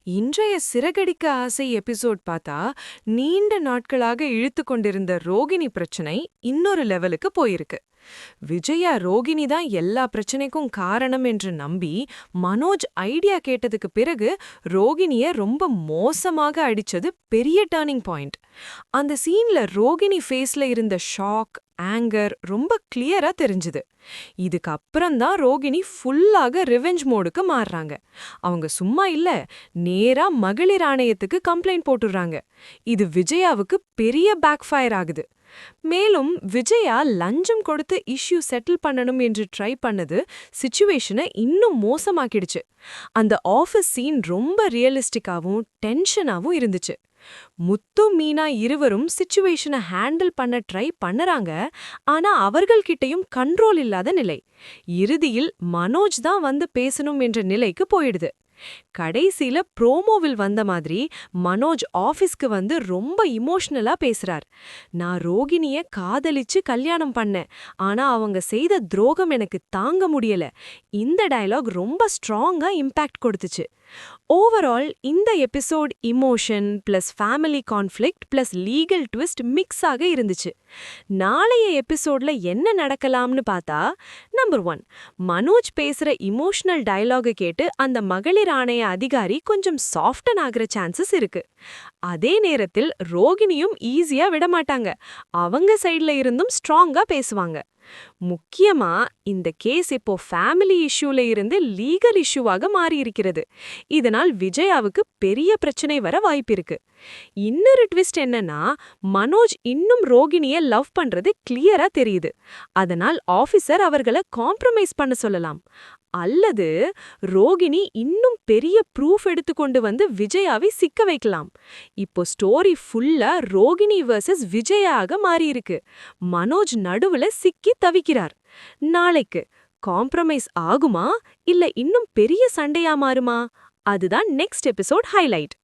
இன்றைய சிறகடிக்க ஆசை எபிசோட் பார்த்தா நீண்ட நாட்களாக இழுத்து கொண்டிருந்த ரோகிணி பிரச்சனை இன்னொரு லெவலுக்கு போயிருக்கு. விஜயா ரோகிணி தான் எல்லா பிரச்சனைக்கும் காரணம் என்று நம்பி மனோஜ் ஐடியா கேட்டதுக்கு பிறகு ரோகிணிய ரொம்ப மோசமாக அடிச்சது பெரிய டர்னிங் பாயிண்ட். அந்த சீன்ல ரோகிணி ஃபேஸ்ல இருந்த ஷாக், ஆங்கர் ரொம்ப கிளியரா தெரிஞ்சுது. இதுக்கு அப்புறம்தான் ரோகிணி ஃபுல்லாக ரிவெஞ்ச் மோடுக்கு மாறுறாங்க. அவங்க சும்மா இல்ல, நேரா மகளிர் ஆணையத்துக்கு கம்ப்ளைண்ட் போட்டுடுறாங்க. இது விஜயாவுக்கு பெரிய பேக்ஃபயர் ஆகுது. மேலும் விஜயா லஞ்சம் கொடுத்து இஷ்யூ செட்டில் பண்ணணும் என்று ட்ரை பண்ணது சிச்சுவேஷனை இன்னும் மோசமாக்கிடுச்சு. அந்த ஆஃபீஸ் சீன் ரொம்ப ரியலிஸ்டிக்காவும் டென்ஷனாவும் இருந்துச்சு. முத்து மீனா இருவரும் சிச்சுவேஷனை ஹேண்டில் பண்ண ட்ரை பண்ணறாங்க. ஆனா அவர்கள்கிட்டயும் கண்ட்ரோல் இல்லாத நிலை. இறுதியில் மனோஜ் தான் வந்து பேசணும் என்ற நிலைக்கு போயிடுது. கடைசியில ப்ரோமோவில் வந்த மாதிரி மனோஜ் ஆபீஸ்க்கு வந்து ரொம்ப இமோஷனலா பேசுறார். நான் ரோகிணிய காதலிச்சு கல்யாணம் பண்ணேன், ஆனா அவங்க செய்த துரோகம் எனக்கு தாங்க முடியல. இந்த டயலாக் ரொம்ப ஸ்ட்ராங்கா இம்பாக்ட் கொடுத்துச்சு. ஓவரால் இந்த episode emotion plus family conflict plus legal twist mix ஆக இருந்துச்சு. நாளைய எபிசோட்ல என்ன நடக்கலாம்னு பார்த்தா, நம்பர் 1, மனோஜ் பேசுற இமோஷனல் டயலாக கேட்டு அந்த மகளிர் ஆணைய அதிகாரி கொஞ்சம் சாஃப்டன் ஆகிற சான்சஸ் இருக்கு. அதே நேரத்தில் ரோகிணியும் ஈஸியா விடமாட்டாங்க. அவங்க சைட்ல இருந்தும் ஸ்ட்ராங்கா பேசுவாங்க. முக்கியமா இந்த கேஸ் இப்போ ஃபேமிலி இஷ்யூல இருந்து லீகல் இஷ்யூவாக மாறி இருக்கிறது. இதனால் விஜயாவுக்கு பெரிய பிரச்சனை வர வாய்ப்பிருக்கு. இன்னொரு ட்விஸ்ட் என்னன்னா, மனோஜ் இன்னும் ரோகிணிய லவ் பண்றது கிளியரா தெரியுது. அதனால் ஆபீசர் அவர்களை காம்ப்ரமைஸ் பண்ண சொல்லலாம். அல்லது ரோகிணி இன்னும் பெரிய ப்ரூஃப் எடுத்துக்கொண்டு வந்து விஜயாவை சிக்க வைக்கலாம். இப்போ ஸ்டோரி ஃபுல்லா ரோகிணி வர்சஸ் விஜயாக மாறியிருக்கு. மனோஜ் நடுவுல சிக்கி தவிக்கிறார். நாளைக்கு காம்ப்ரமைஸ் ஆகுமா இல்ல இன்னும் பெரிய சண்டையா மாறுமா? அதுதான் நெக்ஸ்ட் எபிசோட் ஹைலைட்.